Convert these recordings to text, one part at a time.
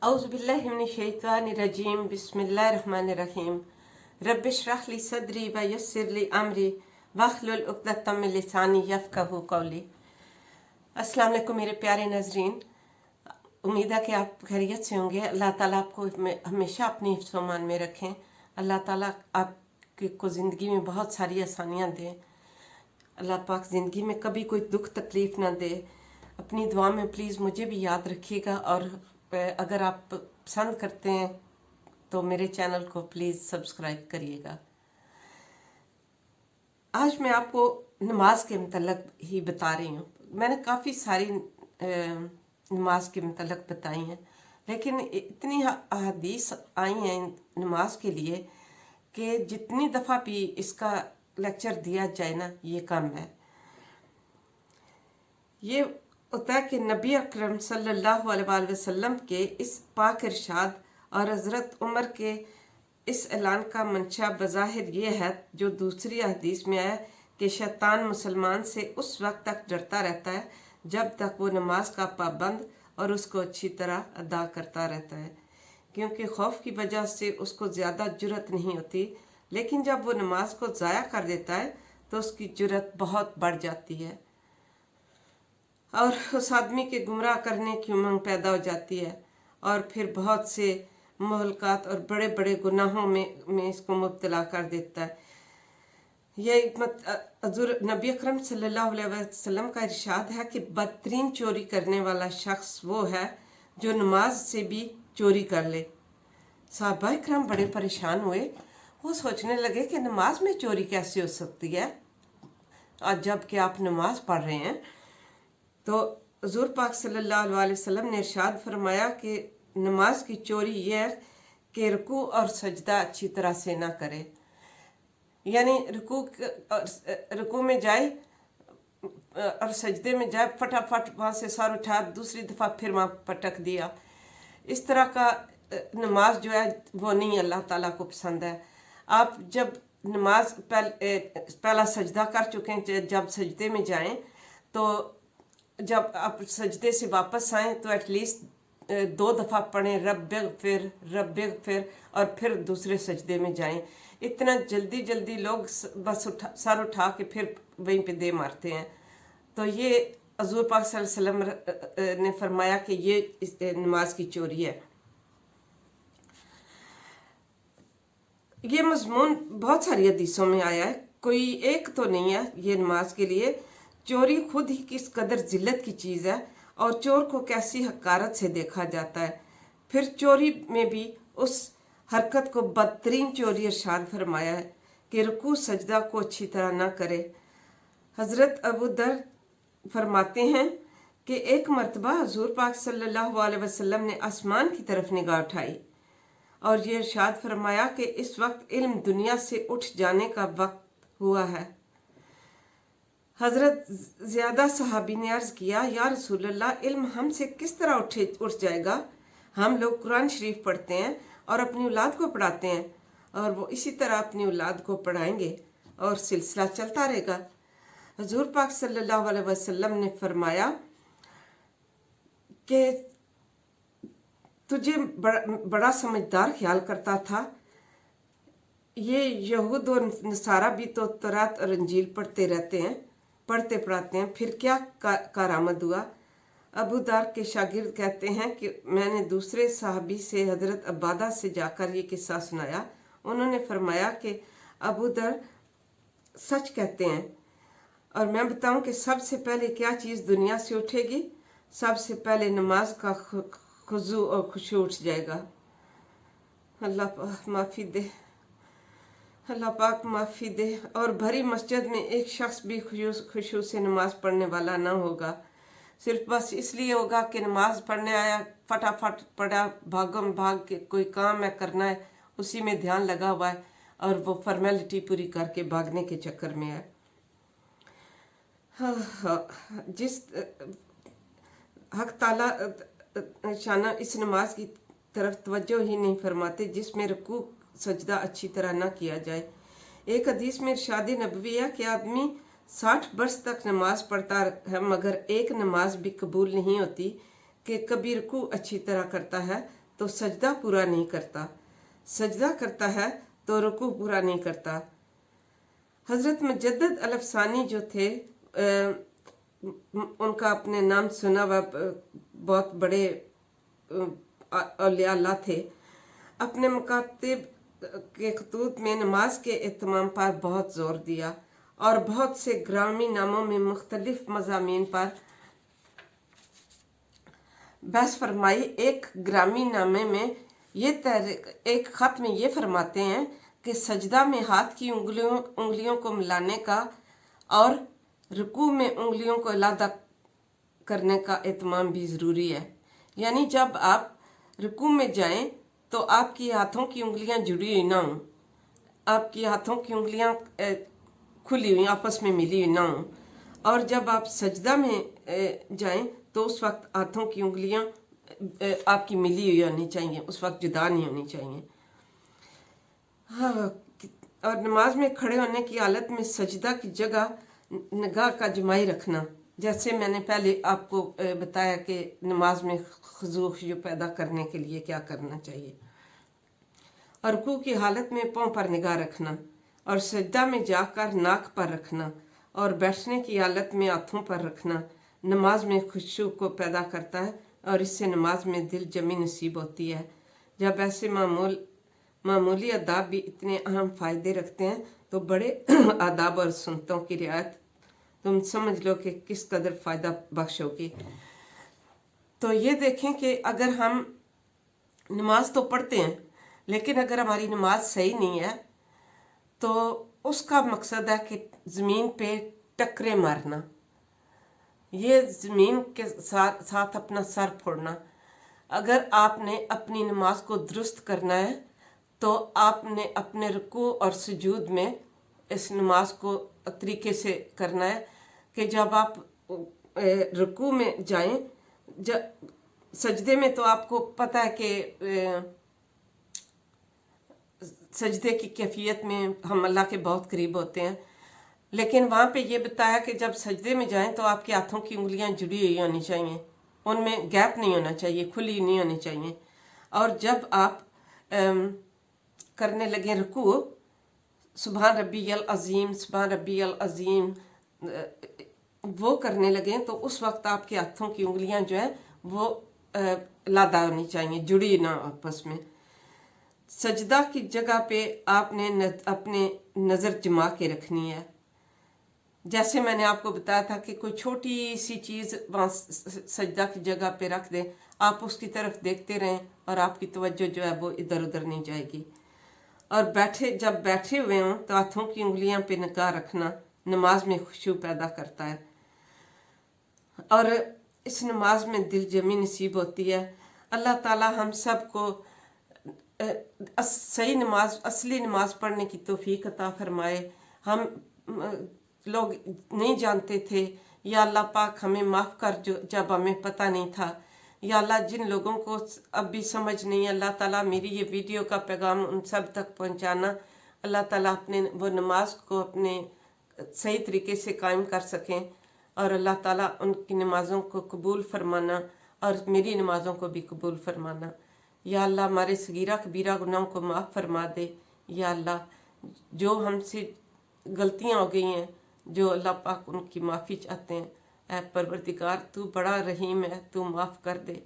औज़ुबिल्लाहिमिनश्शैतानिर्रजीम बिस्मिल्लाहिर्रहमानिर्रहीम रब्बिश्रह ली सदरी व यस्सिर ली अमरी वहलुल उक़दतम मिन लिसानी यफ़क़हू क़ौली। अस्सलाम वालेकुम मेरे प्यारे नाज़रीन, उम्मीद है कि आप खैरियत से होंगे। अल्लाह ताला आपको हमेशा अपनी हिफ्ज़-ओ-अमान में रखें। अल्लाह ताला आपको ज़िंदगी में बहुत सारी आसानियाँ दें। अल्लाह पाक ज़िंदगी में कभी कोई दुख तकलीफ़ ना दे। अपनी दुआ में प्लीज़ मुझे भी याद रखिएगा, और अगर आप पसंद करते हैं तो मेरे चैनल को प्लीज़ सब्सक्राइब करिएगा। आज मैं आपको नमाज के मतलब ही बता रही हूँ। मैंने काफ़ी सारी नमाज के मतलब बताई हैं, लेकिन इतनी हदीस आई हैं नमाज के लिए कि जितनी दफ़ा भी इसका लेक्चर दिया जाए ना, ये कम है। ये होता है कि नबी अकरम सल्लल्लाहु अलैहि वसल्लम के इस पाक इरशाद और हज़रत उमर के इस ऐलान का मंशा बज़ाहिर ये है, जो दूसरी हदीस में आया कि शैतान मुसलमान से उस वक्त तक डरता रहता है जब तक वो नमाज का पाबंद और उसको अच्छी तरह अदा करता रहता है, क्योंकि खौफ की वजह से उसको ज़्यादा जुर्रत नहीं होती। लेकिन जब वो नमाज को ज़ाया कर देता है तो उसकी जुर्रत बहुत बढ़ जाती है और उस आदमी के गुमराह करने की उमंग पैदा हो जाती है, और फिर बहुत से मुहलकात और बड़े बड़े गुनाहों में इसको मुब्तला कर देता है। ये हज़ूर नबी अकरम सल्लल्लाहु अलैहि वसल्लम का इरशाद है कि बदतरीन चोरी करने वाला शख्स वो है जो नमाज से भी चोरी कर ले। सहाबा इकराम बड़े परेशान हुए। वो सोचने लगे कि नमाज में चोरी कैसे हो सकती है, और जब कि आप नमाज पढ़ रहे हैं। तो हुज़ूर पाक सल्लल्लाहु अलैहि वसल्लम ने इरशाद फरमाया कि नमाज की चोरी यह है कि रुकू और सजदा अच्छी तरह से ना करे, यानी रुकू में जाए और सजदे में जाए, फटाफट वहाँ से सर उठा, दूसरी दफ़ा फिर वहाँ पटक दिया। इस तरह का नमाज जो है वो नहीं अल्लाह ताला को पसंद है। आप जब नमाज पहला सजदा कर चुके हैं, जब सजदे में जाएं, तो जब आप सजदे से वापस आएँ तो एटलीस्ट 2 दफ़ा पढ़ें रब्बिग फिर, और फिर दूसरे सजदे में जाएं। इतना जल्दी जल्दी लोग बस सर उठा के फिर वहीं पे दे मारते हैं। तो ये हज़ूर पाक सल्लल्लाहु अलैहि वसल्लम ने फरमाया कि ये नमाज की चोरी है। ये मज़मून बहुत सारी हदीसों में आया है, कोई एक तो नहीं है। ये नमाज के लिए चोरी खुद ही किस कदर जिल्लत की चीज़ है, और चोर को कैसी हकारत से देखा जाता है। फिर चोरी में भी उस हरकत को बदतरीन चोरी इरशाद फरमाया है कि रुकू सजदा को अच्छी तरह ना करे। हज़रत अबू दर फरमाते हैं कि एक मरतबा हुज़ूर पाक सल्लल्लाहु अलैहि वसल्लम ने आसमान की तरफ निगाह उठाई और ये इरशाद फरमाया कि इस वक्त इल्म दुनिया से उठ जाने का वक्त हुआ है। हज़रत ज़्यादा सहाबी ने अर्ज़ किया, या रसूलल्लाह, इल्म हमसे किस तरह उठ जाएगा? हम लोग कुरान शरीफ पढ़ते हैं और अपनी औलाद को पढ़ाते हैं, और वो इसी तरह अपनी औलाद को पढ़ाएंगे और सिलसिला चलता रहेगा। हुज़ूर पाक सल्लल्लाहु अलैहि वसल्लम ने फरमाया कि तुझे बड़ा समझदार ख्याल करता था। ये यहूद और नसारा भी तो तौरात और इंजील पढ़ते पढ़ाते हैं, फिर क्या कारआमद हुआ? अबू दर के शागिर्द कहते हैं कि मैंने दूसरे साहबी से हज़रत अब्बादा से जाकर ये किस्सा सुनाया। उन्होंने फरमाया कि अबू दर सच कहते हैं, और मैं बताऊं कि सबसे पहले क्या चीज़ दुनिया से उठेगी? सबसे पहले नमाज का खुजू और खुशू उठ जाएगा। अल्लाह पाक माफ़ी दे, अल्लाह पाक माफ़ी दे। और भरी मस्जिद में एक शख्स भी खुशू से नमाज पढ़ने वाला ना होगा। सिर्फ बस इसलिए होगा कि नमाज पढ़ने आया, फटाफट पढ़ा, भागम भाग के कोई काम है करना है, उसी में ध्यान लगा हुआ है, और वो फॉर्मेलिटी पूरी करके भागने के चक्कर में है। जिस हक ताला शाना इस नमाज की तरफ तवज्जो ही नहीं फरमाते जिसमें रुकू सजदा अच्छी तरह ना किया जाए। एक हदीस में इरशाद नबवी है कि आदमी 60 वर्ष तक नमाज पढ़ता है, मगर एक नमाज भी कबूल नहीं होती कि कभी रुकू अच्छी तरह करता है तो सजदा पूरा नहीं करता, सजदा करता है तो रुकू पूरा नहीं करता। हज़रत मुजद्दिद अल-अफ़सानी जो थे उनका अपने नाम सुना हुआ बहुत बड़े औलिया अल्लाह थे। अपने मुकातिब के खतूत में नमाज के एहतमाम पर बहुत ज़ोर दिया और बहुत से ग्रामी नामों में मुख्तलिफ मज़ामीन पर बहस फरमाई। एक ग्रामी नामे में ये एक ख़त में ये फरमाते हैं कि सजदा में हाथ की उंगलियों को मिलाने का और रुकू में उंगलियों को अलग करने का एहतमाम भी ज़रूरी है। यानी जब आप रुकू में जाएं तो आपकी हाथों की उंगलियां जुड़ी हुई ना हों, आपकी हाथों की उंगलियां खुली हुई आपस में मिली हुई ना हों, और जब आप सजदा में जाएं तो उस वक्त हाथों की उंगलियां आपकी मिली हुई होनी चाहिए, उस वक्त जुदा नहीं होनी चाहिए। हाँ, और नमाज में खड़े होने की हालत में सजदा की जगह निगाह का जमाई रखना, जैसे मैंने पहले आपको बताया कि नमाज में खुशू पैदा करने के लिए क्या करना चाहिए। और रुकू की हालत में पाँव पर निगाह रखना और सजदा में जाकर नाक पर रखना और बैठने की हालत में हाथों पर रखना नमाज में खुशू को पैदा करता है और इससे नमाज में दिल जमी नसीब होती है। जब ऐसे मामूली आदाब भी इतने अहम फ़ायदे रखते हैं तो बड़े आदाब और सुन्नतों की रियायत तुम समझ लो कि किस कदर फ़ायदा बख्श होगी। तो ये देखें कि अगर हम नमाज तो पढ़ते हैं लेकिन अगर हमारी नमाज सही नहीं है तो उसका मकसद है कि ज़मीन पे टकरे मारना, ये ज़मीन के साथ अपना सर फोड़ना। अगर आपने अपनी नमाज को दुरुस्त करना है तो आपने अपने रुकू और सुजूद में इस नमाज को तरीके से करना है कि जब आप रुकू में जाएं, सजदे में तो आपको पता है कि सजदे की कैफियत में हम अल्लाह के बहुत करीब होते हैं, लेकिन वहाँ पे ये बताया कि जब सजदे में जाएं तो आपके हाथों की उंगलियां जुड़ी हुई होनी चाहिए, उनमें गैप नहीं होना चाहिए, खुली नहीं होनी चाहिए। और जब आप करने लगे रुकू, सुभान रब्बियल अज़ीम सुभान रब्बियल अज़ीम वो करने लगे तो उस वक्त आपके हाथों की उंगलियां जो है वो लादा होनी चाहिए, जुड़ी ना आपस में। सजदा की जगह पे आपने अपने नज़र जमा के रखनी है। जैसे मैंने आपको बताया था कि कोई छोटी सी चीज़ वहाँ सजदा की जगह पे रख दें, आप उसकी तरफ देखते रहें और आपकी तवज्जो जो है वो इधर उधर नहीं जाएगी। और जब बैठे हुए हों तो हाथों की उंगलियां पे निगाह रखना नमाज में खुशू पैदा करता है और इस नमाज में दिल जमी नसीब होती है। अल्लाह ताला हम सब को सही नमाज, असली नमाज पढ़ने की तौफीक अता फरमाए। हम लोग नहीं जानते थे, या अल्लाह पाक हमें माफ़ कर जो जब हमें पता नहीं था। या अल्लाह जिन लोगों को अब भी समझ नहीं, अल्लाह ताला मेरी ये वीडियो का पैगाम उन सब तक पहुंचाना। अल्लाह ताला अपने वो नमाज को अपने सही तरीके से कायम कर सकें और अल्लाह ताला उनकी नमाज़ों को कबूल फरमाना और मेरी नमाज़ों को भी कबूल फरमाना। या अल्लाह हमारे सगीरा कबीरा गुनाहों को माफ़ फरमा दे। या अल्लाह जो हमसे गलतियाँ हो गई हैं, जो अल्लाह पाक उनकी माफ़ी चाहते हैं, ऐ परवरदिगार तू बड़ा रहीम है, तू माफ़ कर दे।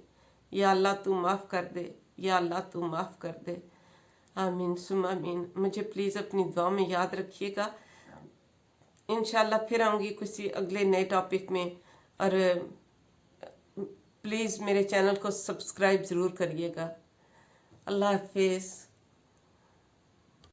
या अल्लाह तू माफ़ कर दे, या अल्लाह तू माफ़ कर दे। आमीन सुम आमीन। मुझे प्लीज़ अपनी दुआ में याद रखिएगा। इंशाल्लाह फिर आऊँगी किसी अगले नए टॉपिक में, और प्लीज़ मेरे चैनल को सब्सक्राइब ज़रूर करिएगा। अल्लाह हाफिज़।